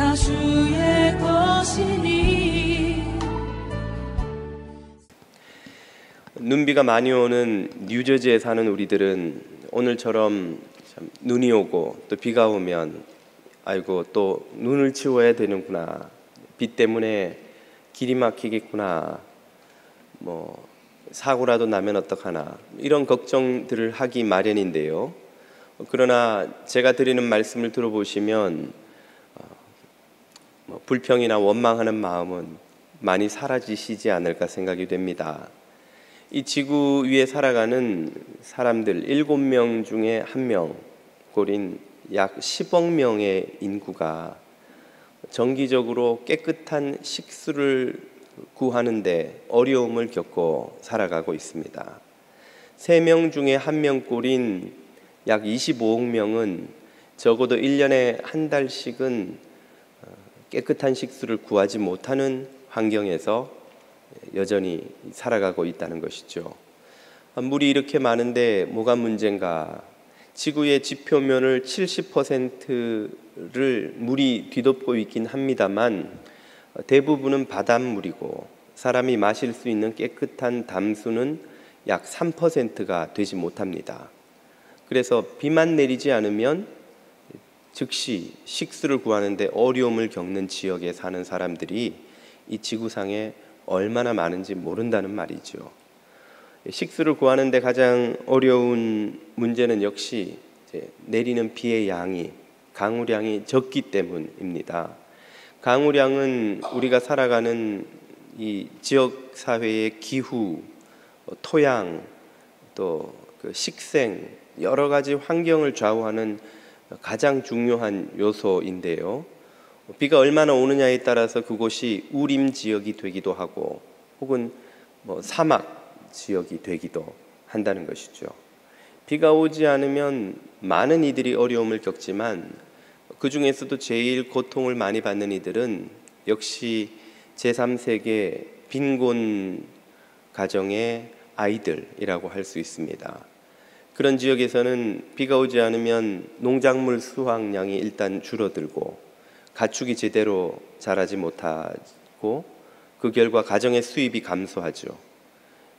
다 주의 것이니. 눈비가 많이 오는 뉴저지에 사는 우리들은 오늘처럼 참 눈이 오고 또 비가 오면 아이고 또 눈을 치워야 되는구나, 비 때문에 길이 막히겠구나, 뭐 사고라도 나면 어떡하나, 이런 걱정들을 하기 마련인데요. 그러나 제가 드리는 말씀을 들어보시면 불평이나 원망하는 마음은 많이 사라지시지 않을까 생각이 됩니다. 이 지구 위에 살아가는 사람들 7명 중에 1명, 꼴인 약 10억 명의 인구가 정기적으로 깨끗한 식수를 구하는데 어려움을 겪고 살아가고 있습니다. 3명 중에 1명 꼴인 약 25억 명은 적어도 1년에 한 달씩은 깨끗한 식수를 구하지 못하는 환경에서 여전히 살아가고 있다는 것이죠. 물이 이렇게 많은데 뭐가 문제인가? 지구의 지표면을 70%를 물이 뒤덮고 있긴 합니다만 대부분은 바닷물이고 사람이 마실 수 있는 깨끗한 담수는 약 3%가 되지 못합니다. 그래서 비만 내리지 않으면 즉시 식수를 구하는데 어려움을 겪는 지역에 사는 사람들이 이 지구상에 얼마나 많은지 모른다는 말이죠. 식수를 구하는데 가장 어려운 문제는 역시 내리는 비의 양이, 강우량이 적기 때문입니다. 강우량은 우리가 살아가는 이 지역 사회의 기후, 토양, 또 그 식생, 여러 가지 환경을 좌우하는 가장 중요한 요소인데요. 비가 얼마나 오느냐에 따라서 그곳이 우림 지역이 되기도 하고 혹은 사막 지역이 되기도 한다는 것이죠. 비가 오지 않으면 많은 이들이 어려움을 겪지만 그 중에서도 제일 고통을 많이 받는 이들은 역시 제3세계 빈곤 가정의 아이들이라고 할 수 있습니다. 그런 지역에서는 비가 오지 않으면 농작물 수확량이 일단 줄어들고 가축이 제대로 자라지 못하고 그 결과 가정의 수입이 감소하죠.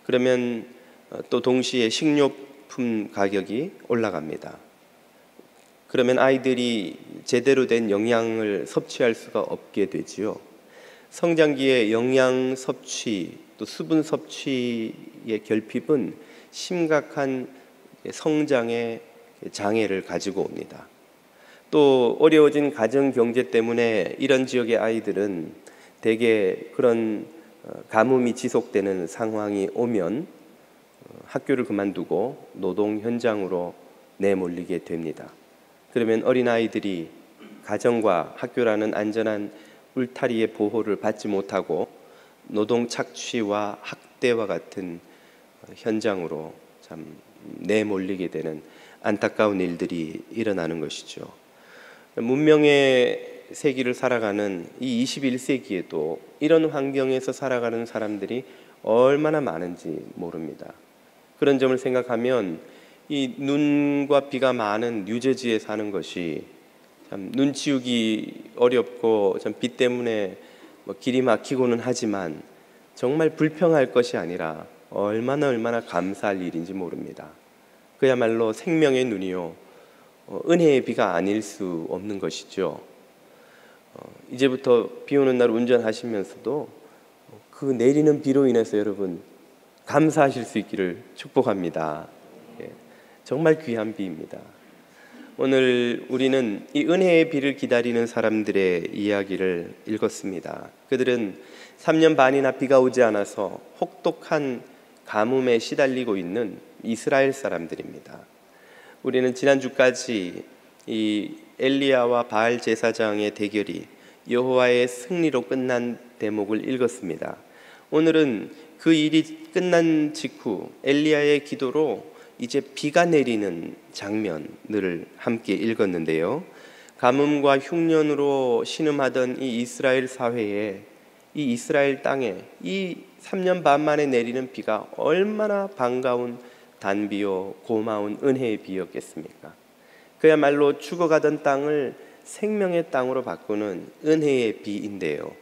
그러면 또 동시에 식료품 가격이 올라갑니다. 그러면 아이들이 제대로 된 영양을 섭취할 수가 없게 되지요. 성장기의 영양 섭취 또 수분 섭취의 결핍은 심각한 성장의 장애를 가지고 옵니다. 또 어려워진 가정 경제 때문에 이런 지역의 아이들은 대개 그런 가뭄이 지속되는 상황이 오면 학교를 그만두고 노동 현장으로 내몰리게 됩니다. 그러면 어린아이들이 가정과 학교라는 안전한 울타리의 보호를 받지 못하고 노동 착취와 학대와 같은 현장으로 참 내몰리게 되는 안타까운 일들이 일어나는 것이죠. 문명의 세기를 살아가는 이 21세기에도 이런 환경에서 살아가는 사람들이 얼마나 많은지 모릅니다. 그런 점을 생각하면 이 눈과 비가 많은 뉴저지에 사는 것이 참 눈치우기 어렵고 참 비 때문에 길이 막히고는 하지만 정말 불평할 것이 아니라 얼마나 감사할 일인지 모릅니다. 그야말로 생명의 눈이요, 은혜의 비가 아닐 수 없는 것이죠. 이제부터 비 오는 날 운전하시면서도 그 내리는 비로 인해서 여러분 감사하실 수 있기를 축복합니다. 정말 귀한 비입니다. 오늘 우리는 이 은혜의 비를 기다리는 사람들의 이야기를 읽었습니다. 그들은 3년 반이나 비가 오지 않아서 혹독한 가뭄에 시달리고 있는 이스라엘 사람들입니다. 우리는 지난주까지 이 엘리야와 바알 제사장의 대결이 여호와의 승리로 끝난 대목을 읽었습니다. 오늘은 그 일이 끝난 직후 엘리야의 기도로 이제 비가 내리는 장면을 함께 읽었는데요. 가뭄과 흉년으로 신음하던 이 이스라엘 사회에, 이 이스라엘 땅에 이 3년 반 만에 내리는 비가 얼마나 반가운 단비요 고마운 은혜의 비였겠습니까? 그야말로 죽어가던 땅을 생명의 땅으로 바꾸는 은혜의 비인데요.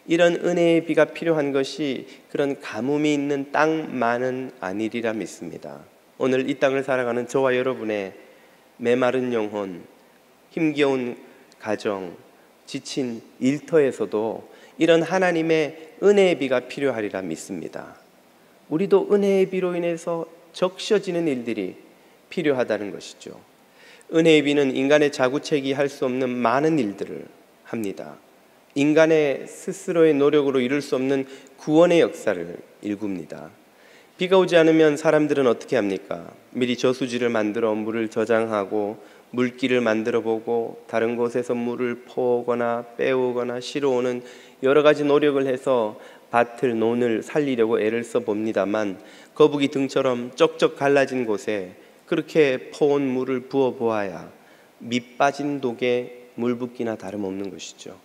이런 은혜의 비가 필요한 것이 그런 가뭄이 있는 땅만은 아니리라 믿습니다. 오늘 이 땅을 살아가는 저와 여러분의 메마른 영혼, 힘겨운 가정, 지친 일터에서도 이런 하나님의 은혜의 비가 필요하리라 믿습니다. 우리도 은혜의 비로 인해서 적셔지는 일들이 필요하다는 것이죠. 은혜의 비는 인간의 자구책이 할 수 없는 많은 일들을 합니다. 인간의 스스로의 노력으로 이룰 수 없는 구원의 역사를 일굽니다. 비가 오지 않으면 사람들은 어떻게 합니까? 미리 저수지를 만들어 물을 저장하고 물길을 만들어 보고 다른 곳에서 물을 퍼오거나 빼오거나 실어오는 여러 가지 노력을 해서 밭을 논을 살리려고 애를 써봅니다만 거북이 등처럼 쩍쩍 갈라진 곳에 그렇게 퍼온 물을 부어 보아야 밑 빠진 독에 물 붓기나 다름없는 것이죠.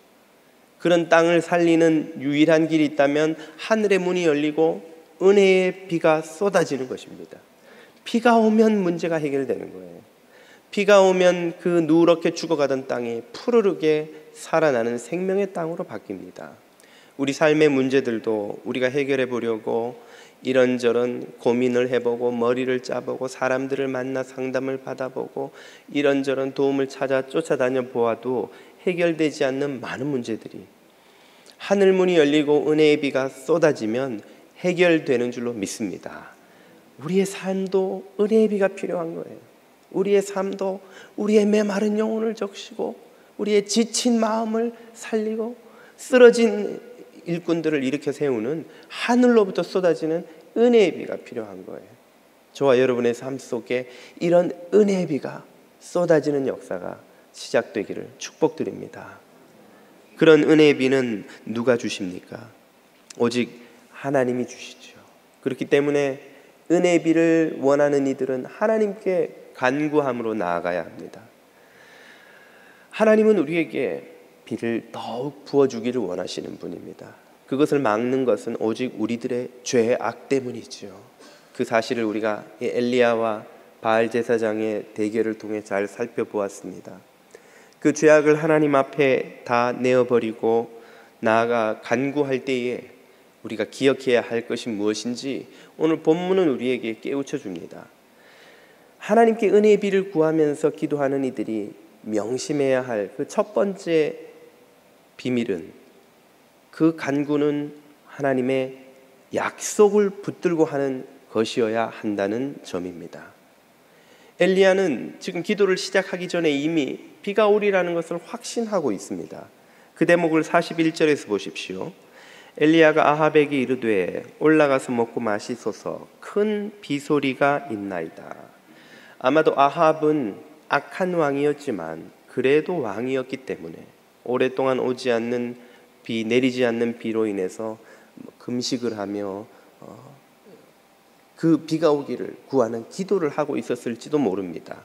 그런 땅을 살리는 유일한 길이 있다면 하늘의 문이 열리고 은혜의 비가 쏟아지는 것입니다. 비가 오면 문제가 해결되는 거예요. 비가 오면 그 누렇게 죽어가던 땅이 푸르르게 살아나는 생명의 땅으로 바뀝니다. 우리 삶의 문제들도 우리가 해결해 보려고 이런저런 고민을 해보고 머리를 짜보고 사람들을 만나 상담을 받아보고 이런저런 도움을 찾아 쫓아다녀 보아도 해결되지 않는 많은 문제들이 하늘문이 열리고 은혜의 비가 쏟아지면 해결되는 줄로 믿습니다. 우리의 삶도 은혜의 비가 필요한 거예요. 우리의 삶도 우리의 메마른 영혼을 적시고 우리의 지친 마음을 살리고 쓰러진 일꾼들을 일으켜 세우는 하늘로부터 쏟아지는 은혜의 비가 필요한 거예요. 저와 여러분의 삶 속에 이런 은혜의 비가 쏟아지는 역사가 시작되기를 축복드립니다. 그런 은혜의 비는 누가 주십니까? 오직 하나님이 주시죠. 그렇기 때문에 은혜의 비를 원하는 이들은 하나님께 간구함으로 나아가야 합니다. 하나님은 우리에게 비를 더욱 부어주기를 원하시는 분입니다. 그것을 막는 것은 오직 우리들의 죄의 악 때문이죠. 그 사실을 우리가 엘리야와 바알 제사장의 대결을 통해 잘 살펴보았습니다. 그 죄악을 하나님 앞에 다 내어버리고 나아가 간구할 때에 우리가 기억해야 할 것이 무엇인지 오늘 본문은 우리에게 깨우쳐 줍니다. 하나님께 은혜의 비를 구하면서 기도하는 이들이 명심해야 할 그 첫 번째 비밀은 그 간구는 하나님의 약속을 붙들고 하는 것이어야 한다는 점입니다. 엘리야는 지금 기도를 시작하기 전에 이미 비가 오리라는 것을 확신하고 있습니다. 그 대목을 41절에서 보십시오. 엘리야가 아합에게 이르되 올라가서 먹고 마시소서 큰 비소리가 있나이다. 아마도 아합은 악한 왕이었지만 그래도 왕이었기 때문에 오랫동안 오지 않는 비, 내리지 않는 비로 인해서 금식을 하며 그 비가 오기를 구하는 기도를 하고 있었을지도 모릅니다.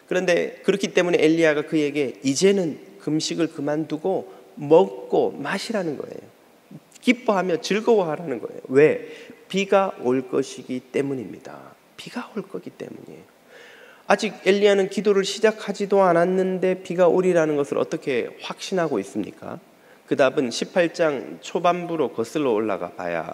그런데 그렇기 때문에 엘리야가 그에게 이제는 금식을 그만두고 먹고 마시라는 거예요. 기뻐하며 즐거워하라는 거예요. 왜? 비가 올 것이기 때문입니다. 비가 올 거기 때문이에요. 아직 엘리야는 기도를 시작하지도 않았는데 비가 오리라는 것을 어떻게 확신하고 있습니까? 그 답은 18장 초반부로 거슬러 올라가 봐야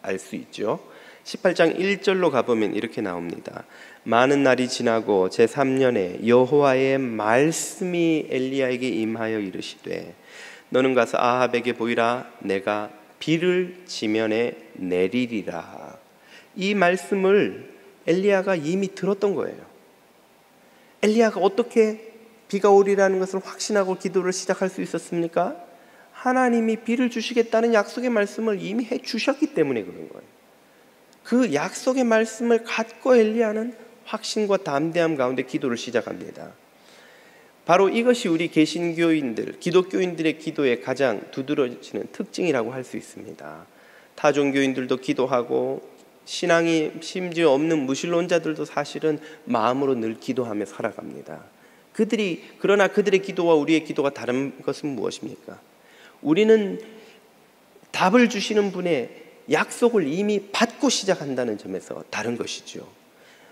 알 수 있죠. 18장 1절로 가보면 이렇게 나옵니다. 많은 날이 지나고 제3년에 여호와의 말씀이 엘리야에게 임하여 이르시되 너는 가서 아합에게 보이라 내가 비를 지면에 내리리라. 이 말씀을 엘리야가 이미 들었던 거예요. 엘리야가 어떻게 비가 오리라는 것을 확신하고 기도를 시작할 수 있었습니까? 하나님이 비를 주시겠다는 약속의 말씀을 이미 해 주셨기 때문에 그런 거예요. 그 약속의 말씀을 갖고 엘리야는 확신과 담대함 가운데 기도를 시작합니다. 바로 이것이 우리 개신교인들, 기독교인들의 기도의 가장 두드러지는 특징이라고 할 수 있습니다. 타종교인들도 기도하고 신앙이 심지어 없는 무신론자들도 사실은 마음으로 늘 기도하며 살아갑니다. 그러나 그들의 기도와 우리의 기도가 다른 것은 무엇입니까? 우리는 답을 주시는 분의 약속을 이미 받고 시작한다는 점에서 다른 것이죠.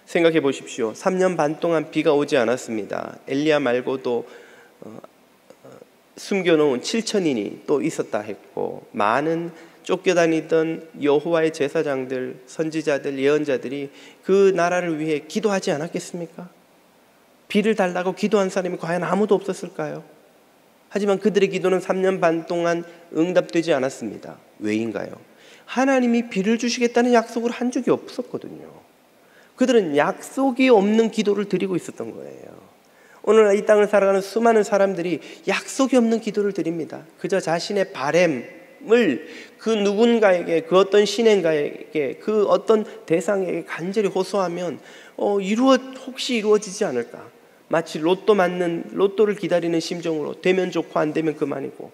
생각해 보십시오. 3년 반 동안 비가 오지 않았습니다. 엘리야 말고도 숨겨놓은 7천인이 또 있었다 했고, 많은 쫓겨다니던 여호와의 제사장들, 선지자들, 예언자들이 그 나라를 위해 기도하지 않았겠습니까? 비를 달라고 기도한 사람이 과연 아무도 없었을까요? 하지만 그들의 기도는 3년 반 동안 응답되지 않았습니다. 왜인가요? 하나님이 비를 주시겠다는 약속을 한 적이 없었거든요. 그들은 약속이 없는 기도를 드리고 있었던 거예요. 오늘날 이 땅을 살아가는 수많은 사람들이 약속이 없는 기도를 드립니다. 그저 자신의 바램을 그 누군가에게, 그 어떤 신행가에게, 그 어떤 대상에게 간절히 호소하면 혹시 이루어지지 않을까? 마치 로또 맞는, 로또를 기다리는 심정으로 되면 좋고 안 되면 그만이고,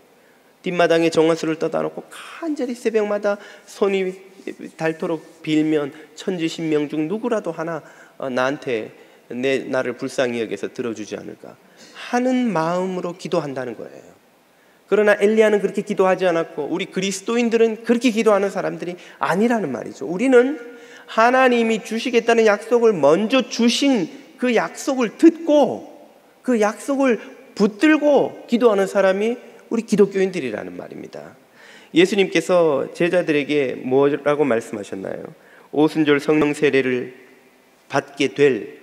뒷마당에 정화수를 떠다 놓고 간절히 새벽마다 손이 닳도록 빌면 천지신명 중 누구라도 하나 나한테 나를 불쌍히 여겨서 들어주지 않을까 하는 마음으로 기도한다는 거예요. 그러나 엘리야는 그렇게 기도하지 않았고, 우리 그리스도인들은 그렇게 기도하는 사람들이 아니라는 말이죠. 우리는 하나님이 주시겠다는 약속을 먼저 주신 그 약속을 듣고 그 약속을 붙들고 기도하는 사람이 우리 기독교인들이라는 말입니다. 예수님께서 제자들에게 뭐라고 말씀하셨나요? 오순절 성령 세례를 받게 될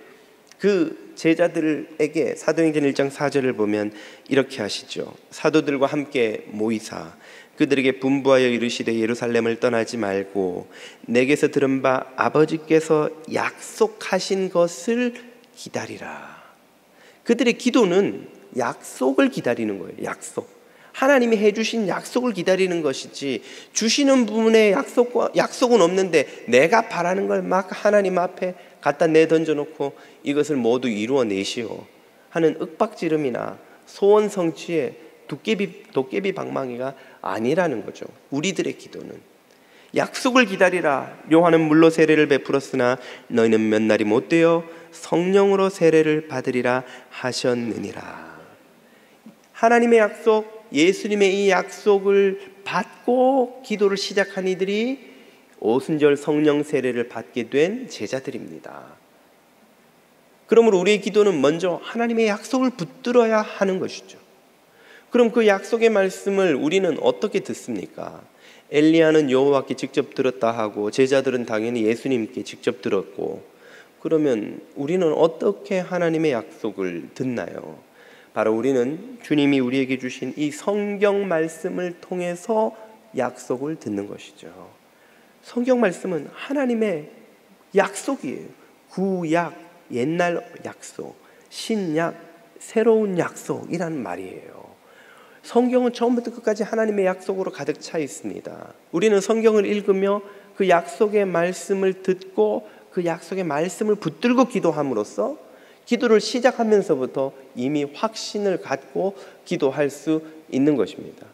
그 제자들에게 사도행전 1장 4절을 보면 이렇게 하시죠. 사도들과 함께 모이사 그들에게 분부하여 이르시되 예루살렘을 떠나지 말고 내게서 들은 바 아버지께서 약속하신 것을 기다리라. 그들의 기도는 약속을 기다리는 거예요. 하나님이 해주신 약속을 기다리는 것이지, 주시는 분의 약속은 없는데 내가 바라는 걸 막 하나님 앞에 갖다 내던져놓고 이것을 모두 이루어내시오 하는 윽박지름이나 소원 성취의 도깨비 방망이가 아니라는 거죠. 우리들의 기도는 약속을 기다리라. 요한은 물로 세례를 베풀었으나 너희는 몇 날이 못되어 성령으로 세례를 받으리라 하셨느니라. 하나님의 약속, 예수님의 이 약속을 받고 기도를 시작한 이들이 오순절 성령 세례를 받게 된 제자들입니다. 그러므로 우리의 기도는 먼저 하나님의 약속을 붙들어야 하는 것이죠. 그럼 그 약속의 말씀을 우리는 어떻게 듣습니까? 엘리야는 여호와께 직접 들었다 하고 제자들은 당연히 예수님께 직접 들었고, 그러면 우리는 어떻게 하나님의 약속을 듣나요? 바로 우리는 주님이 우리에게 주신 이 성경 말씀을 통해서 약속을 듣는 것이죠. 성경 말씀은 하나님의 약속이에요. 구약, 옛날 약속, 신약, 새로운 약속이라는 말이에요. 성경은 처음부터 끝까지 하나님의 약속으로 가득 차 있습니다. 우리는 성경을 읽으며 그 약속의 말씀을 듣고 그 약속의 말씀을 붙들고 기도함으로써 기도를 시작하면서부터 이미 확신을 갖고 기도할 수 있는 것입니다.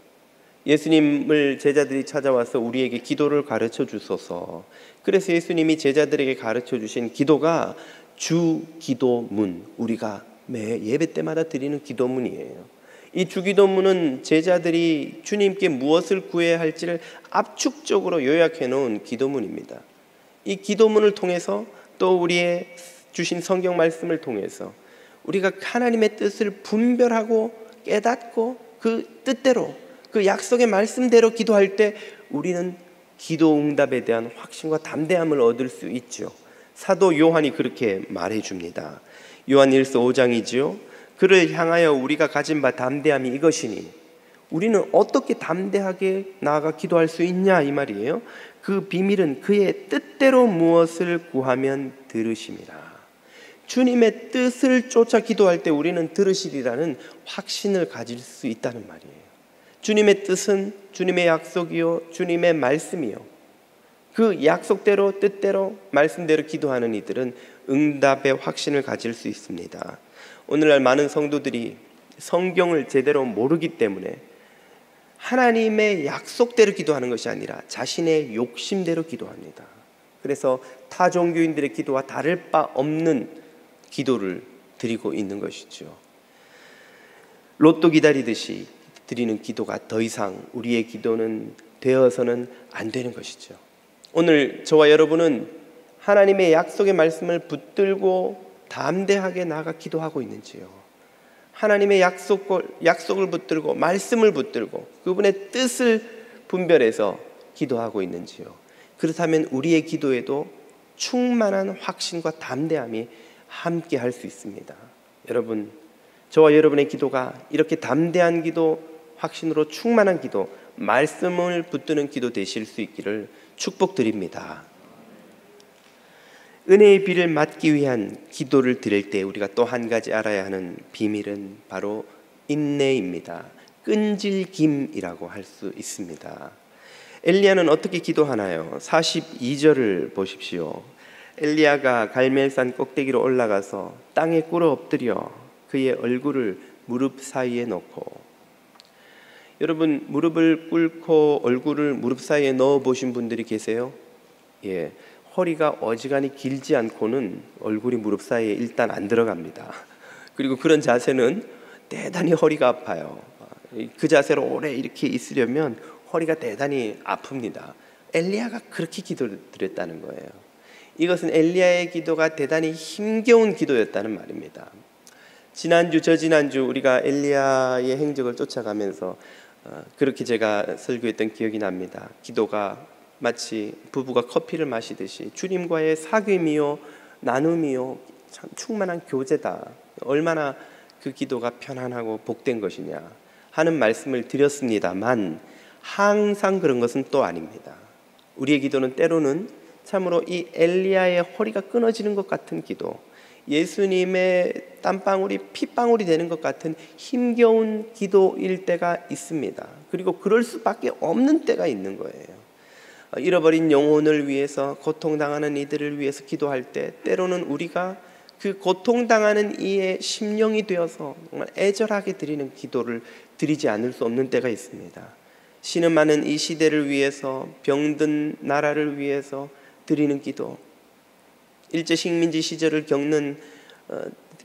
예수님을 제자들이 찾아와서 우리에게 기도를 가르쳐 주소서. 그래서 예수님이 제자들에게 가르쳐 주신 기도가 주 기도문, 우리가 매 예배 때마다 드리는 기도문이에요. 이 주기도문은 제자들이 주님께 무엇을 구해야 할지를 압축적으로 요약해 놓은 기도문입니다. 이 기도문을 통해서 또 우리의 주신 성경 말씀을 통해서 우리가 하나님의 뜻을 분별하고 깨닫고 그 뜻대로, 그 약속의 말씀대로 기도할 때 우리는 기도 응답에 대한 확신과 담대함을 얻을 수 있죠. 사도 요한이 그렇게 말해줍니다. 요한 1서 5장이지요. 그를 향하여 우리가 가진 바 담대함이 이것이니, 우리는 어떻게 담대하게 나아가 기도할 수 있냐 이 말이에요. 그 비밀은 그의 뜻대로 무엇을 구하면 들으심이라. 주님의 뜻을 쫓아 기도할 때 우리는 들으시리라는 확신을 가질 수 있다는 말이에요. 주님의 뜻은 주님의 약속이요, 주님의 말씀이요. 그 약속대로, 뜻대로, 말씀대로 기도하는 이들은 응답의 확신을 가질 수 있습니다. 오늘날 많은 성도들이 성경을 제대로 모르기 때문에 하나님의 약속대로 기도하는 것이 아니라 자신의 욕심대로 기도합니다. 그래서 타 종교인들의 기도와 다를 바 없는 기도를 드리고 있는 것이죠. 로또 기다리듯이 드리는 기도가 더 이상 우리의 기도는 되어서는 안 되는 것이죠. 오늘 저와 여러분은 하나님의 약속의 말씀을 붙들고 담대하게 나아가 기도하고 있는지요? 하나님의 약속을 붙들고 말씀을 붙들고 그분의 뜻을 분별해서 기도하고 있는지요? 그렇다면 우리의 기도에도 충만한 확신과 담대함이 함께 할 수 있습니다. 여러분, 저와 여러분의 기도가 이렇게 담대한 기도, 확신으로 충만한 기도, 말씀을 붙드는 기도 되실 수 있기를 축복드립니다. 은혜의 비를 맞기 위한 기도를 드릴 때 우리가 또 한 가지 알아야 하는 비밀은 바로 인내입니다. 끈질김이라고 할 수 있습니다. 엘리야는 어떻게 기도하나요? 42절을 보십시오. 엘리야가 갈멜산 꼭대기로 올라가서 땅에 꿇어 엎드려 그의 얼굴을 무릎 사이에 놓고, 여러분, 무릎을 꿇고 얼굴을 무릎 사이에 넣어 보신 분들이 계세요? 예, 허리가 어지간히 길지 않고는 얼굴이 무릎 사이에 일단 안 들어갑니다. 그리고 그런 자세는 대단히 허리가 아파요. 그 자세로 오래 이렇게 있으려면 허리가 대단히 아픕니다. 엘리야가 그렇게 기도를 드렸다는 거예요. 이것은 엘리야의 기도가 대단히 힘겨운 기도였다는 말입니다. 저지난주 우리가 엘리야의 행적을 쫓아가면서 그렇게 제가 설교했던 기억이 납니다. 기도가 마치 부부가 커피를 마시듯이 주님과의 사귐이요 나눔이요 참 충만한 교제다. 얼마나 그 기도가 편안하고 복된 것이냐 하는 말씀을 드렸습니다만, 항상 그런 것은 또 아닙니다. 우리의 기도는 때로는 참으로 이 엘리야의 허리가 끊어지는 것 같은 기도, 예수님의 땀방울이 핏방울이 되는 것 같은 힘겨운 기도일 때가 있습니다. 그리고 그럴 수밖에 없는 때가 있는 거예요. 잃어버린 영혼을 위해서, 고통당하는 이들을 위해서 기도할 때 때로는 우리가 그 고통당하는 이의 심령이 되어서 정말 애절하게 드리는 기도를 드리지 않을 수 없는 때가 있습니다. 신음하는 이 시대를 위해서, 병든 나라를 위해서 드리는 기도, 일제 식민지 시절을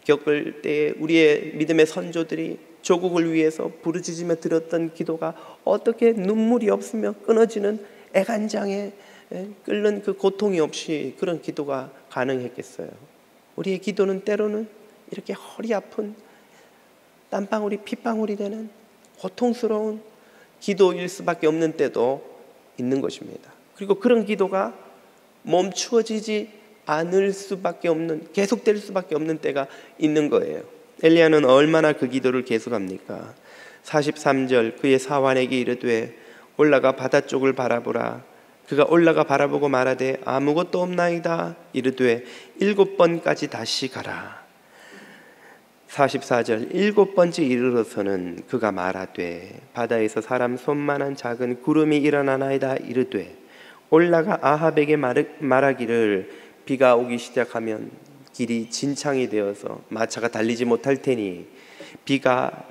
겪을 때 우리의 믿음의 선조들이 조국을 위해서 부르짖으며 드렸던 기도가 어떻게 눈물이 없으며 끊어지는 애간장에 끓는 그 고통이 없이 그런 기도가 가능했겠어요? 우리의 기도는 때로는 이렇게 허리 아픈 땀방울이 핏방울이 되는 고통스러운 기도일 수밖에 없는 때도 있는 것입니다. 그리고 그런 기도가 멈추어지지 않을 수밖에 없는, 계속될 수밖에 없는 때가 있는 거예요. 엘리야는 얼마나 그 기도를 계속합니까? 43절, 그의 사환에게 이르되 올라가 바다 쪽을 바라보라. 그가 올라가 바라보고 말하되 아무것도 없나이다. 이르되 7번까지 다시 가라. 44절, 7번째 이르러서는 그가 말하되 바다에서 사람 손만한 작은 구름이 일어나나이다. 이르되 올라가 아합에게 말하기를 비가 오기 시작하면 길이 진창이 되어서 마차가 달리지 못할 테니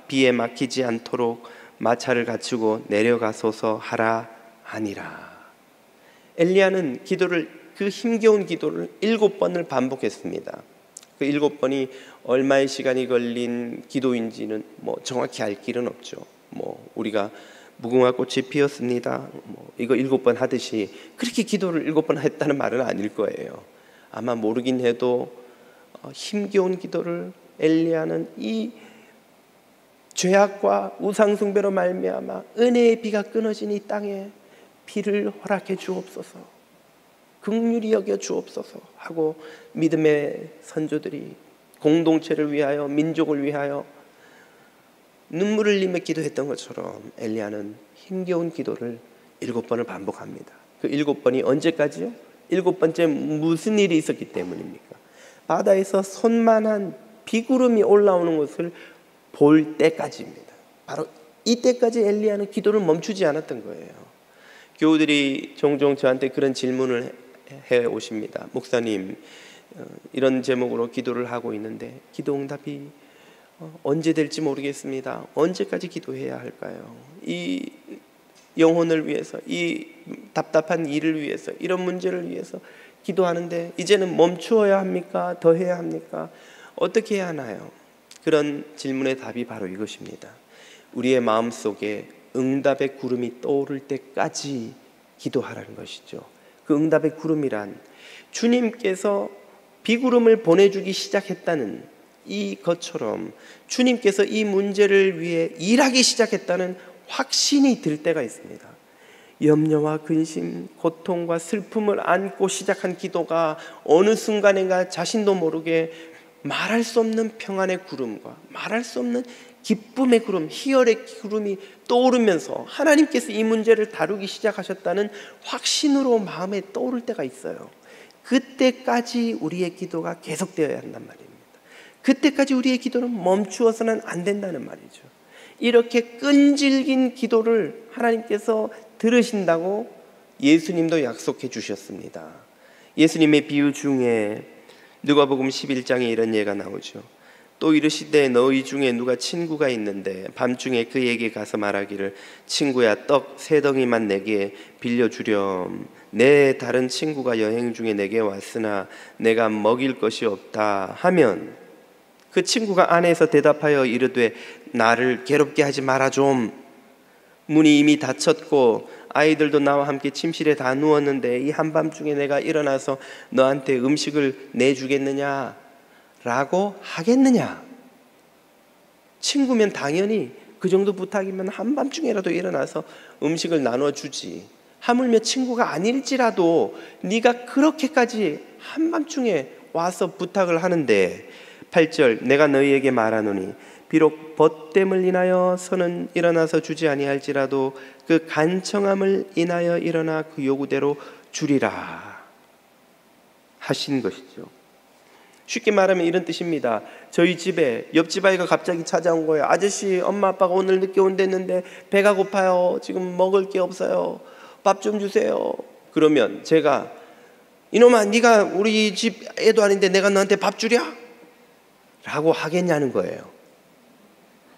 비에 막히지 않도록 마차를 갖추고 내려가소서 하라 하니라. 엘리야는 그 힘겨운 기도를 7번을 반복했습니다. 그 7번이 얼마의 시간이 걸린 기도인지는 정확히 알 길은 없죠. 우리가 무궁화 꽃이 피었습니다, 이거 7번 하듯이 그렇게 기도를 7번 했다는 말은 아닐 거예요. 아마 모르긴 해도 힘겨운 기도를 엘리야는 이 죄악과 우상숭배로 말미암아 은혜의 비가 끊어진 이 땅에 비를 허락해 주옵소서, 긍휼히 여겨 주옵소서 하고 믿음의 선조들이 공동체를 위하여, 민족을 위하여 눈물을 흘리며 기도했던 것처럼 엘리야는 힘겨운 기도를 7번을 반복합니다. 그 7번이 언제까지요? 7번째 무슨 일이 있었기 때문입니까? 바다에서 손만한 비구름이 올라오는 것을 볼 때까지입니다. 바로 이때까지 엘리야는 기도를 멈추지 않았던 거예요. 교우들이 종종 저한테 그런 질문을 해 오십니다. 목사님, 이런 제목으로 기도를 하고 있는데 기도 응답이 언제 될지 모르겠습니다. 언제까지 기도해야 할까요? 이 영혼을 위해서, 이 답답한 일을 위해서, 이런 문제를 위해서 기도하는데 이제는 멈추어야 합니까? 더 해야 합니까? 어떻게 해야 하나요? 그런 질문의 답이 바로 이것입니다. 우리의 마음속에 응답의 구름이 떠오를 때까지 기도하라는 것이죠. 그 응답의 구름이란 주님께서 비구름을 보내주기 시작했다는 이것처럼 주님께서 이 문제를 위해 일하기 시작했다는 확신이 들 때가 있습니다. 염려와 근심, 고통과 슬픔을 안고 시작한 기도가 어느 순간인가 자신도 모르게 말할 수 없는 평안의 구름과 말할 수 없는 기쁨의 구름, 희열의 구름이 떠오르면서 하나님께서 이 문제를 다루기 시작하셨다는 확신으로 마음에 떠오를 때가 있어요. 그때까지 우리의 기도가 계속되어야 한단 말입니다. 그때까지 우리의 기도는 멈추어서는 안 된다는 말이죠. 이렇게 끈질긴 기도를 하나님께서 들으신다고 예수님도 약속해 주셨습니다. 예수님의 비유 중에 누가복음 11장에 이런 예가 나오죠. 또 이르시되 너희 중에 누가 친구가 있는데 밤중에 그에게 가서 말하기를 친구야 떡 3덩이만 내게 빌려주렴. 내 다른 친구가 여행 중에 내게 왔으나 내가 먹일 것이 없다 하면 그 친구가 안에서 대답하여 이르되 나를 괴롭게 하지 마라 좀. 문이 이미 닫혔고 아이들도 나와 함께 침실에 다 누웠는데 이 한밤중에 내가 일어나서 너한테 음식을 내주겠느냐 라고 하겠느냐. 친구면 당연히 그 정도 부탁이면 한밤중에라도 일어나서 음식을 나눠주지. 하물며 친구가 아닐지라도 네가 그렇게까지 한밤중에 와서 부탁을 하는데 8절 내가 너희에게 말하노니 비록 벗됨을 인하여 서는 일어나서 주지 아니할지라도 그 간청함을 인하여 일어나 그 요구대로 주리라 하신 것이죠. 쉽게 말하면 이런 뜻입니다. 저희 집에 옆집 아이가 갑자기 찾아온 거예요. 아저씨 엄마 아빠가 오늘 늦게 온댔는데 배가 고파요. 지금 먹을 게 없어요. 밥 좀 주세요. 그러면 제가 이놈아 네가 우리 집 애도 아닌데 내가 너한테 밥 주랴? 라고 하겠냐는 거예요.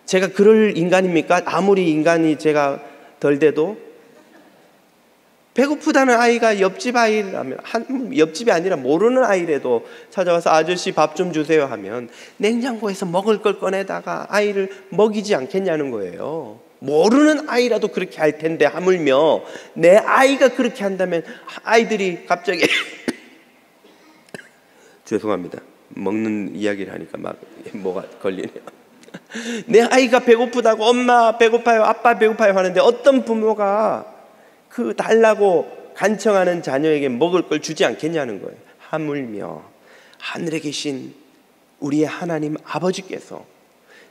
제가 그럴 인간입니까? 아무리 인간이 제가 덜 돼도 배고프다는 아이가 옆집 아이라면 옆집이 아니라 모르는 아이라도 찾아와서 아저씨 밥 좀 주세요 하면 냉장고에서 먹을 걸 꺼내다가 아이를 먹이지 않겠냐는 거예요. 모르는 아이라도 그렇게 할 텐데 하물며 내 아이가 그렇게 한다면 아이들이 갑자기 죄송합니다. 먹는 이야기를 하니까 막 뭐가 걸리네요. 내 아이가 배고프다고 엄마 배고파요 아빠 배고파요 하는데 어떤 부모가 그 달라고 간청하는 자녀에게 먹을 걸 주지 않겠냐는 거예요. 하물며 하늘에 계신 우리의 하나님 아버지께서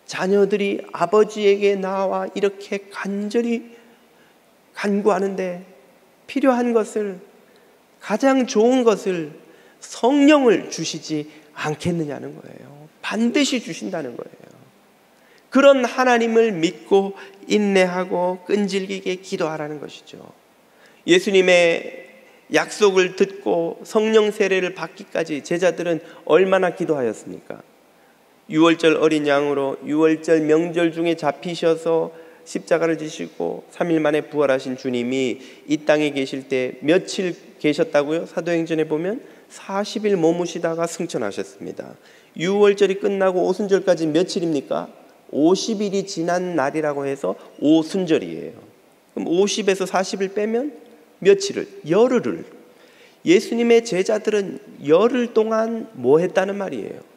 자녀들이 아버지에게 나와 이렇게 간절히 간구하는데 필요한 것을 가장 좋은 것을 성령을 주시지 않겠느냐는 거예요. 반드시 주신다는 거예요. 그런 하나님을 믿고 인내하고 끈질기게 기도하라는 것이죠. 예수님의 약속을 듣고 성령 세례를 받기까지 제자들은 얼마나 기도하였습니까? 6월절 어린 양으로 6월절 명절 중에 잡히셔서 십자가를 지시고 3일 만에 부활하신 주님이 이 땅에 계실 때 며칠 계셨다고요? 사도행전에 보면 40일 머무시다가 승천하셨습니다. 6월절이 끝나고 오순절까지 며칠입니까? 50일이 지난 날이라고 해서 오순절이에요. 그럼 50에서 40일 빼면 며칠을? 열흘을. 예수님의 제자들은 열흘 동안 뭐 했다는 말이에요?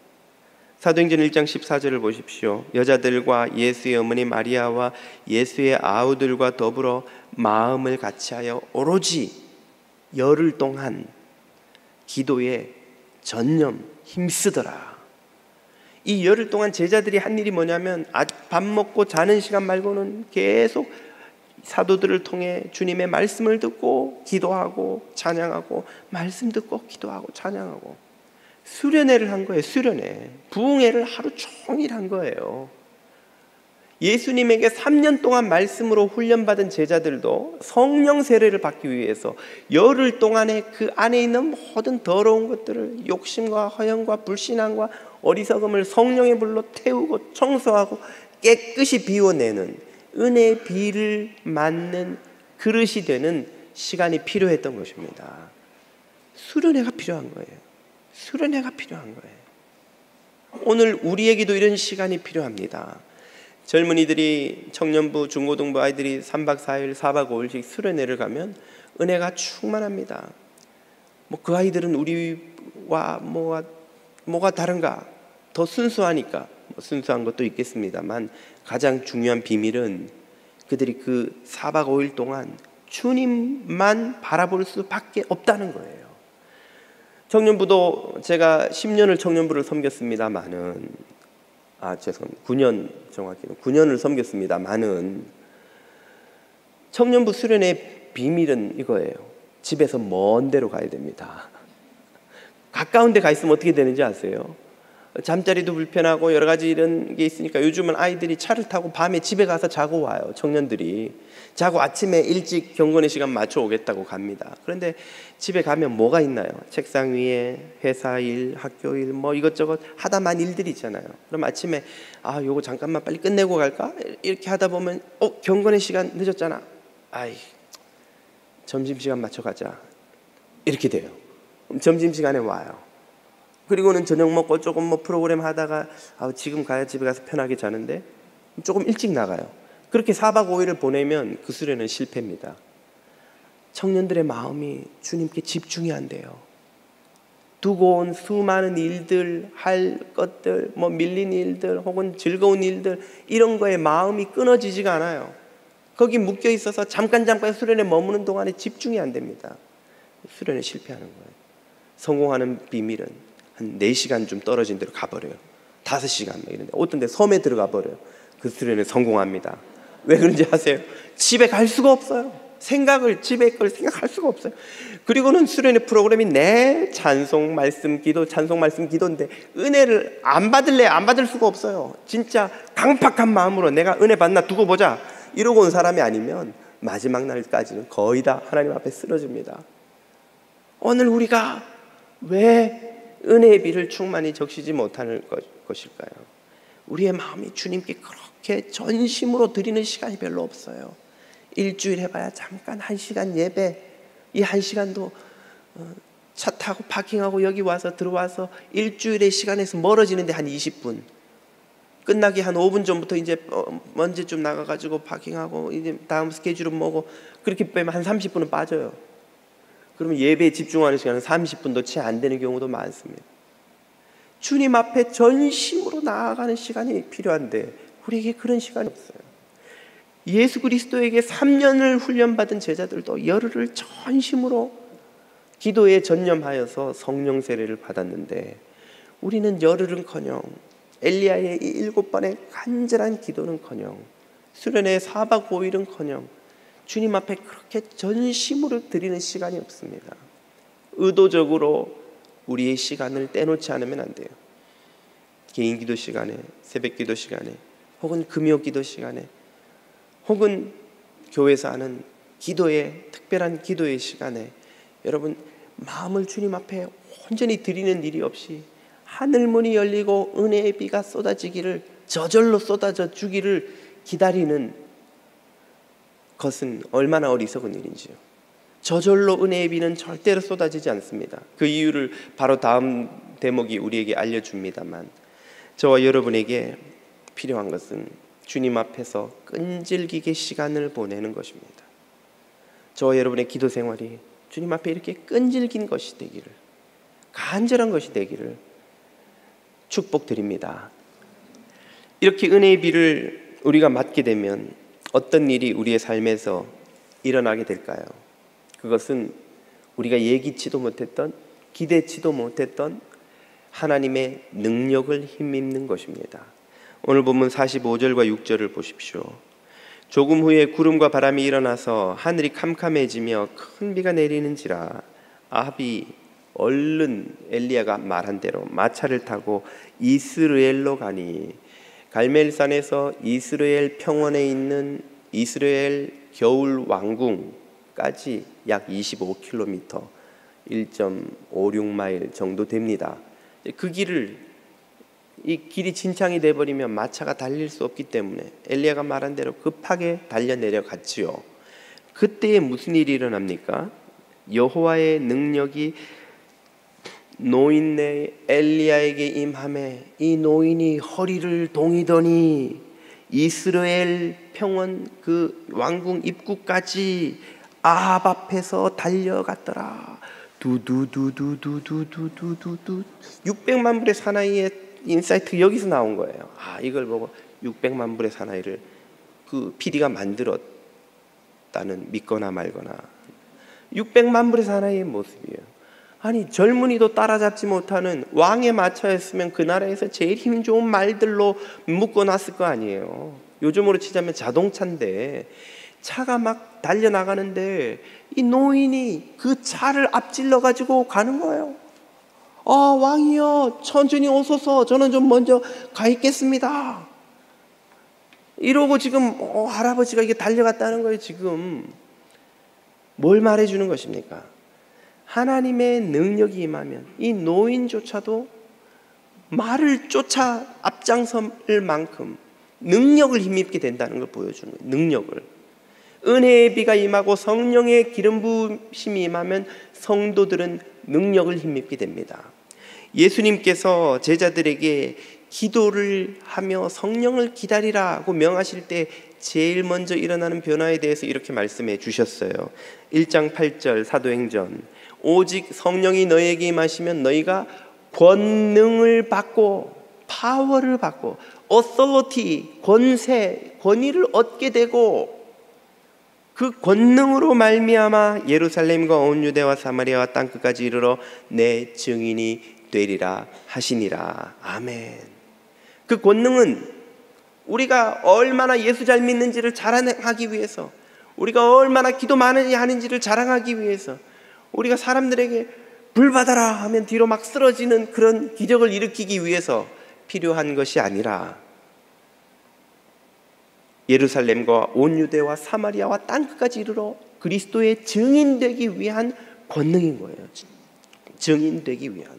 사도행전 1장 14절을 보십시오. 여자들과 예수의 어머니 마리아와 예수의 아우들과 더불어 마음을 같이하여 오로지 열흘 동안 기도에 전념 힘쓰더라. 이 열흘 동안 제자들이 한 일이 뭐냐면 밥 먹고 자는 시간 말고는 계속 사도들을 통해 주님의 말씀을 듣고 기도하고 찬양하고 말씀 듣고 기도하고 찬양하고 수련회를 한 거예요. 수련회. 부흥회를 하루 종일 한 거예요. 예수님에게 3년 동안 말씀으로 훈련받은 제자들도 성령 세례를 받기 위해서 열흘 동안에 그 안에 있는 모든 더러운 것들을 욕심과 허영과 불신앙과 어리석음을 성령의 불로 태우고 청소하고 깨끗이 비워내는 은혜의 비를 맞는 그릇이 되는 시간이 필요했던 것입니다. 수련회가 필요한 거예요. 수련회가 필요한 거예요. 오늘 우리에게도 이런 시간이 필요합니다. 젊은이들이 청년부, 중고등부 아이들이 3박 4일, 4박 5일씩 수련회를 가면 은혜가 충만합니다. 그 아이들은 우리와 뭐가 다른가? 더 순수하니까 순수한 것도 있겠습니다만 가장 중요한 비밀은 그들이 그 4박 5일 동안 주님만 바라볼 수밖에 없다는 거예요. 청년부도 제가 10년을 청년부를 섬겼습니다마는 9년 정확히는 9년을 섬겼습니다마는 청년부 수련의 비밀은 이거예요. 집에서 먼 데로 가야 됩니다. 가까운 데 가 있으면 어떻게 되는지 아세요? 잠자리도 불편하고 여러 가지 이런 게 있으니까 요즘은 아이들이 차를 타고 밤에 집에 가서 자고 와요. 청년들이 자고 아침에 일찍 경건의 시간 맞춰 오겠다고 갑니다. 그런데 집에 가면 뭐가 있나요? 책상 위에 회사 일, 학교 일, 뭐 이것저것 하다만 일들이 있잖아요. 그럼 아침에 요거 잠깐만 빨리 끝내고 갈까? 이렇게 하다 보면 경건의 시간 늦었잖아. 점심시간 맞춰 가자. 이렇게 돼요. 그럼 점심시간에 와요. 그리고는 저녁 먹고 조금 프로그램 하다가 지금 가야 집에 가서 편하게 자는데 조금 일찍 나가요. 그렇게 4박 5일을 보내면 그 수련은 실패입니다. 청년들의 마음이 주님께 집중이 안 돼요. 두고 온 수많은 일들, 할 것들, 밀린 일들 혹은 즐거운 일들 이런 거에 마음이 끊어지지가 않아요. 거기 묶여 있어서 잠깐 수련에 머무는 동안에 집중이 안 됩니다. 수련에 실패하는 거예요. 성공하는 비밀은 한 4시간 좀 떨어진 데로 가버려요. 5시간 이런데 어떤 데 섬에 들어가 버려요. 그 수련에 성공합니다. 왜 그런지 아세요? 집에 갈 수가 없어요. 집에 걸 생각할 수가 없어요. 그리고는 수련의 프로그램이 내 찬송 말씀 기도인데 은혜를 안 받을 수가 없어요. 진짜 강팍한 마음으로 내가 은혜 받나 두고 보자 이러고 온 사람이 아니면 마지막 날까지는 거의 다 하나님 앞에 쓰러집니다. 오늘 우리가 왜 은혜의 비를 충만히 적시지 못하는 것일까요? 우리의 마음이 주님께 그렇게 전심으로 드리는 시간이 별로 없어요. 일주일 해봐야 잠깐 1시간 예배, 이 1시간도 차 타고 파킹하고 여기 와서 들어와서 일주일의 시간에서 멀어지는데 한 20분, 끝나기 한 5분 전부터 이제 먼지 좀 나가가지고 파킹하고 이제 다음 스케줄은 뭐고 그렇게 빼면 한 30분은 빠져요. 그러면 예배에 집중하는 시간은 30분도 채 안 되는 경우도 많습니다. 주님 앞에 전심으로 나아가는 시간이 필요한데 우리에게 그런 시간이 없어요. 예수 그리스도에게 3년을 훈련받은 제자들도 열흘을 전심으로 기도에 전념하여서 성령 세례를 받았는데 우리는 열흘은커녕 엘리야의 이 7번의 간절한 기도는커녕 수련의 4박 5일은커녕 주님 앞에 그렇게 전심으로 드리는 시간이 없습니다. 의도적으로 우리의 시간을 떼놓지 않으면 안 돼요. 개인 기도 시간에, 새벽 기도 시간에, 혹은 금요 기도 시간에, 혹은 교회에서 하는 특별한 기도의 시간에 여러분 마음을 주님 앞에 온전히 드리는 일이 없이 하늘문이 열리고 은혜의 비가 쏟아지기를, 저절로 쏟아져 주기를 기다리는 것은 얼마나 어리석은 일인지요. 저절로 은혜의 비는 절대로 쏟아지지 않습니다. 그 이유를 바로 다음 대목이 우리에게 알려줍니다만, 저와 여러분에게 필요한 것은 주님 앞에서 끈질기게 시간을 보내는 것입니다. 저와 여러분의 기도 생활이 주님 앞에 이렇게 끈질긴 것이 되기를, 간절한 것이 되기를 축복드립니다. 이렇게 은혜의 비를 우리가 맞게 되면 어떤 일이 우리의 삶에서 일어나게 될까요? 그것은 우리가 예기치도 못했던, 기대치도 못했던 하나님의 능력을 힘입는 것입니다. 오늘 본문 45절과 6절을 보십시오. 조금 후에 구름과 바람이 일어나서 하늘이 캄캄해지며 큰 비가 내리는지라 아합이 얼른 엘리야가 말한 대로 마차를 타고 이스라엘로 가니 갈멜산에서 이스라엘 평원에 있는 이스라엘 겨울 왕궁까지 약 25km, 1.56마일 정도 됩니다. 이 길이 진창이 돼버리면 마차가 달릴 수 없기 때문에 엘리야가 말한 대로 급하게 달려 내려갔지요. 그때에 무슨 일이 일어납니까? 여호와의 능력이 노인네 엘리야에게 임하매 이 노인이 허리를 동이더니 이스라엘 평원 그 왕궁 입구까지 아합 앞에서 달려갔더라. 두두두두두두두두두 600만 불의 사나이의 인사이트 여기서 나온 거예요. 이걸 보고 600만 불의 사나이를 그 PD가 만들었다는, 믿거나 말거나. 600만 불의 사나이의 모습이에요. 아니, 젊은이도 따라잡지 못하는 왕의 마차였으면 그 나라에서 제일 힘 좋은 말들로 묶어놨을 거 아니에요. 요즘으로 치자면 자동차인데 차가 막 달려나가는데 이 노인이 그 차를 앞질러 가지고 가는 거예요. 왕이여, 천천히 오소서, 저는 좀 먼저 가 있겠습니다. 이러고 지금 할아버지가 이게 달려갔다는 거예요. 지금 뭘 말해주는 것입니까? 하나님의 능력이 임하면 이 노인조차도 말을 쫓아 앞장설 만큼 능력을 힘입게 된다는 걸 보여주는 거예요. 능력을. 은혜의 비가 임하고 성령의 기름 부으심이 임하면 성도들은 능력을 힘입게 됩니다. 예수님께서 제자들에게 기도를 하며 성령을 기다리라고 명하실 때 제일 먼저 일어나는 변화에 대해서 이렇게 말씀해 주셨어요. 1장 8절 사도행전, 오직 성령이 너희에게 임하시면 너희가 권능을 받고, 파워를 받고, authority, 권세, 권위를 얻게 되고, 그 권능으로 말미암아 예루살렘과 온 유대와 사마리아와 땅끝까지 이르러 내 증인이 되리라 하시니라. 아멘. 그 권능은 우리가 얼마나 예수 잘 믿는지를 자랑하기 위해서, 우리가 얼마나 기도 많이 하는지를 자랑하기 위해서, 우리가 사람들에게 불 받아라 하면 뒤로 막 쓰러지는 그런 기적을 일으키기 위해서 필요한 것이 아니라 예루살렘과 온 유대와 사마리아와 땅끝까지 이르러 그리스도의 증인되기 위한 권능인 거예요. 증인되기 위한.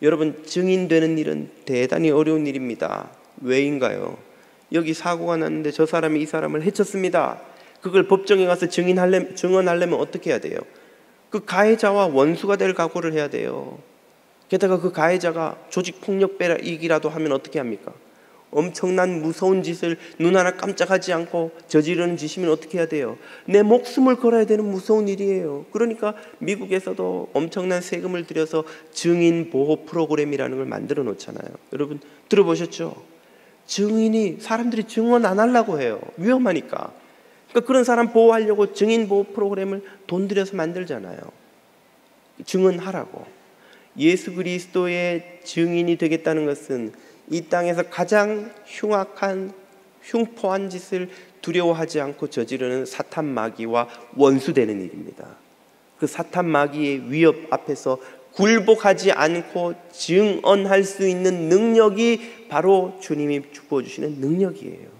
여러분, 증인되는 일은 대단히 어려운 일입니다. 왜인가요? 여기 사고가 났는데 저 사람이 이 사람을 해쳤습니다. 그걸 법정에 가서 증언하려면 어떻게 해야 돼요? 그 가해자와 원수가 될 각오를 해야 돼요. 게다가 그 가해자가 조직폭력배이기라도 하면 어떻게 합니까? 엄청난 무서운 짓을 눈 하나 깜짝하지 않고 저지르는 짓이면 어떻게 해야 돼요? 내 목숨을 걸어야 되는 무서운 일이에요. 그러니까 미국에서도 엄청난 세금을 들여서 증인 보호 프로그램이라는 걸 만들어 놓잖아요. 여러분 들어보셨죠? 증인이, 사람들이 증언 안 하려고 해요. 위험하니까. 그러니까 그런 사람 보호하려고 증인 보호 프로그램을 돈 들여서 만들잖아요. 증언하라고. 예수 그리스도의 증인이 되겠다는 것은 이 땅에서 가장 흉악한, 흉포한 짓을 두려워하지 않고 저지르는 사탄 마귀와 원수되는 일입니다. 그 사탄 마귀의 위협 앞에서 굴복하지 않고 증언할 수 있는 능력이 바로 주님이 부어주시는 능력이에요.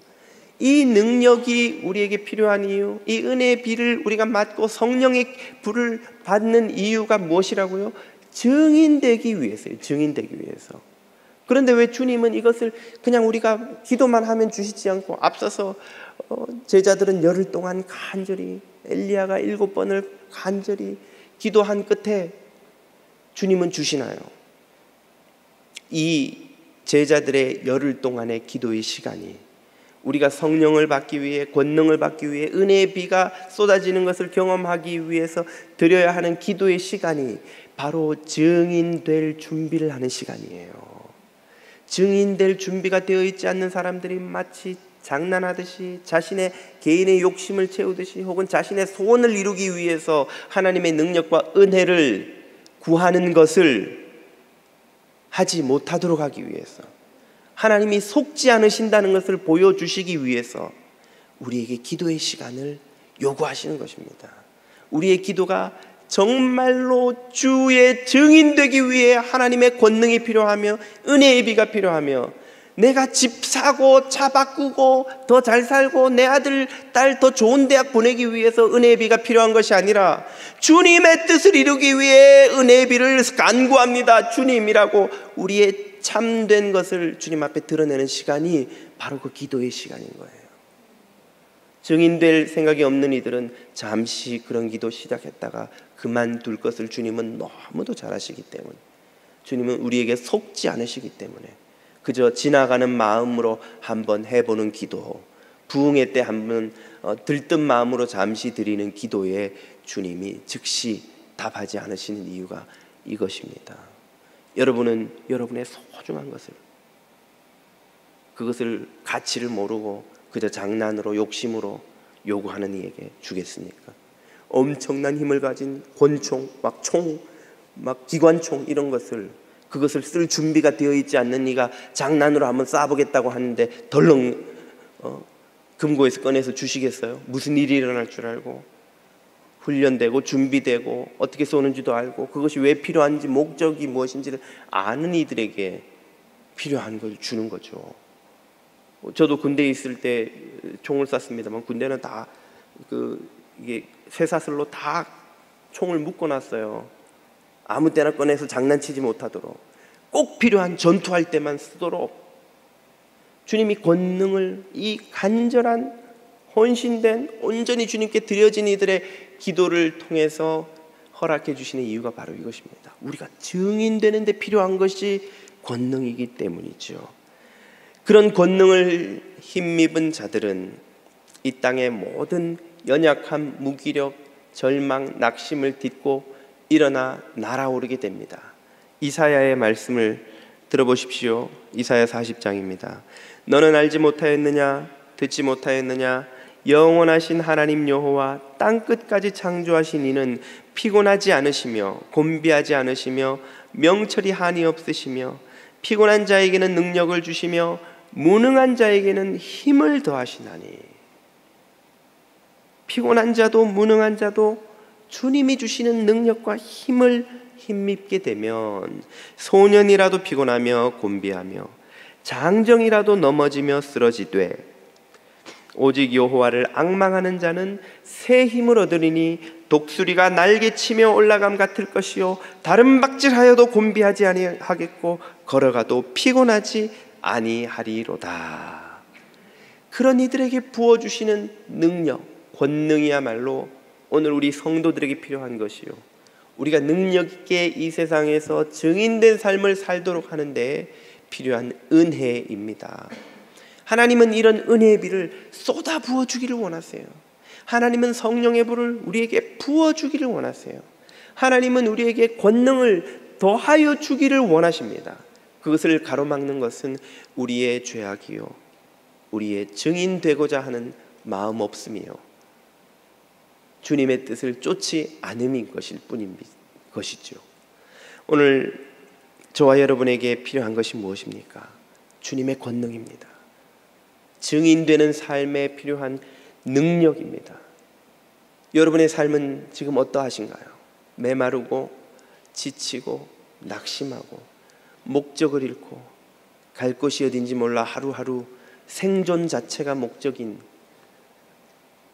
이 능력이 우리에게 필요한 이유, 이 은혜의 비를 우리가 맞고 성령의 불을 받는 이유가 무엇이라고요? 증인되기 위해서요. 증인되기 위해서. 그런데 왜 주님은 이것을 그냥 우리가 기도만 하면 주시지 않고 앞서서 제자들은 열흘 동안 간절히, 엘리야가 7번을 간절히 기도한 끝에 주님은 주시나요? 이 제자들의 열흘 동안의 기도의 시간이 우리가 성령을 받기 위해, 권능을 받기 위해, 은혜의 비가 쏟아지는 것을 경험하기 위해서 드려야 하는 기도의 시간이 바로 증인될 준비를 하는 시간이에요. 증인될 준비가 되어 있지 않는 사람들이 마치 장난하듯이 자신의 개인의 욕심을 채우듯이 혹은 자신의 소원을 이루기 위해서 하나님의 능력과 은혜를 구하는 것을 하지 못하도록 하기 위해서, 하나님이 속지 않으신다는 것을 보여주시기 위해서 우리에게 기도의 시간을 요구하시는 것입니다. 우리의 기도가 정말로 주의 증인되기 위해 하나님의 권능이 필요하며 은혜의 비가 필요하며, 내가 집 사고 차 바꾸고 더 잘 살고 내 아들 딸 더 좋은 대학 보내기 위해서 은혜의 비가 필요한 것이 아니라 주님의 뜻을 이루기 위해 은혜의 비를 간구합니다. 주님이라고 우리의 참된 것을 주님 앞에 드러내는 시간이 바로 그 기도의 시간인 거예요. 증인될 생각이 없는 이들은 잠시 그런 기도 시작했다가 그만둘 것을 주님은 너무도 잘 아시기 때문에, 주님은 우리에게 속지 않으시기 때문에 그저 지나가는 마음으로 한번 해보는 기도, 부흥회 때 한번 들뜬 마음으로 잠시 드리는 기도에 주님이 즉시 답하지 않으시는 이유가 이것입니다. 여러분은 여러분의 소중한 것을, 그것을 가치를 모르고 그저 장난으로 욕심으로 요구하는 이에게 주겠습니까? 엄청난 힘을 가진 권총, 막 총, 막 기관총 이런 것을 그것을 쓸 준비가 되어 있지 않는 이가 장난으로 한번 쏴보겠다고 하는데 덜렁 금고에서 꺼내서 주시겠어요? 무슨 일이 일어날 줄 알고 훈련되고 준비되고 어떻게 쏘는지도 알고 그것이 왜 필요한지 목적이 무엇인지를 아는 이들에게 필요한 걸 주는 거죠. 저도 군대에 있을 때 총을 쐈습니다만 군대는 다 이게 쇠사슬로 다 총을 묶어놨어요. 아무 때나 꺼내서 장난치지 못하도록 꼭 필요한 전투할 때만 쓰도록 주님이 권능을 이 간절한 헌신된 온전히 주님께 드려진 이들의 기도를 통해서 허락해 주시는 이유가 바로 이것입니다. 우리가 증인되는 데 필요한 것이 권능이기 때문이죠. 그런 권능을 힘입은 자들은 이 땅의 모든 연약함, 무기력, 절망, 낙심을 딛고 일어나 날아오르게 됩니다. 이사야의 말씀을 들어보십시오. 이사야 40장입니다. 너는 알지 못하였느냐? 듣지 못하였느냐? 영원하신 하나님 여호와 땅끝까지 창조하신 이는 피곤하지 않으시며 곤비하지 않으시며 명철이 한이 없으시며 피곤한 자에게는 능력을 주시며 무능한 자에게는 힘을 더하시나니. 피곤한 자도 무능한 자도 주님이 주시는 능력과 힘을 힘입게 되면 소년이라도 피곤하며 곤비하며 장정이라도 넘어지며 쓰러지되 오직 여호와를 앙망하는 자는 새 힘을 얻으리니 독수리가 날개치며 올라감 같을 것이요 다른 박질하여도 곤비하지 아니하겠고 걸어가도 피곤하지 아니하리로다. 그런 이들에게 부어주시는 능력, 권능이야말로 오늘 우리 성도들에게 필요한 것이요 우리가 능력 있게 이 세상에서 증인된 삶을 살도록 하는 데 필요한 은혜입니다. 하나님은 이런 은혜의 비를 쏟아 부어주기를 원하세요. 하나님은 성령의 불을 우리에게 부어주기를 원하세요. 하나님은 우리에게 권능을 더하여 주기를 원하십니다. 그것을 가로막는 것은 우리의 죄악이요 우리의 증인되고자 하는 마음 없음이요 주님의 뜻을 쫓지 않음인 것일 뿐인 것이죠. 오늘 저와 여러분에게 필요한 것이 무엇입니까? 주님의 권능입니다. 증인되는 삶에 필요한 능력입니다. 여러분의 삶은 지금 어떠하신가요? 메마르고 지치고 낙심하고 목적을 잃고 갈 곳이 어딘지 몰라 하루하루 생존 자체가 목적인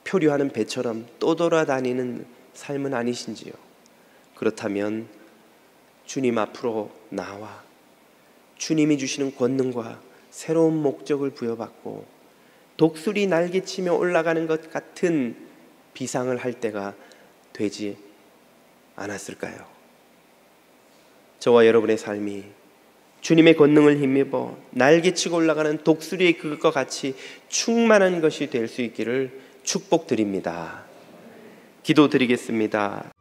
표류하는 배처럼 떠돌아다니는 삶은 아니신지요? 그렇다면 주님 앞으로 나와 주님이 주시는 권능과 새로운 목적을 부여받고 독수리 날개치며 올라가는 것 같은 비상을 할 때가 되지 않았을까요? 저와 여러분의 삶이 주님의 권능을 힘입어 날개치고 올라가는 독수리의 그것과 같이 충만한 것이 될 수 있기를 축복드립니다. 기도드리겠습니다.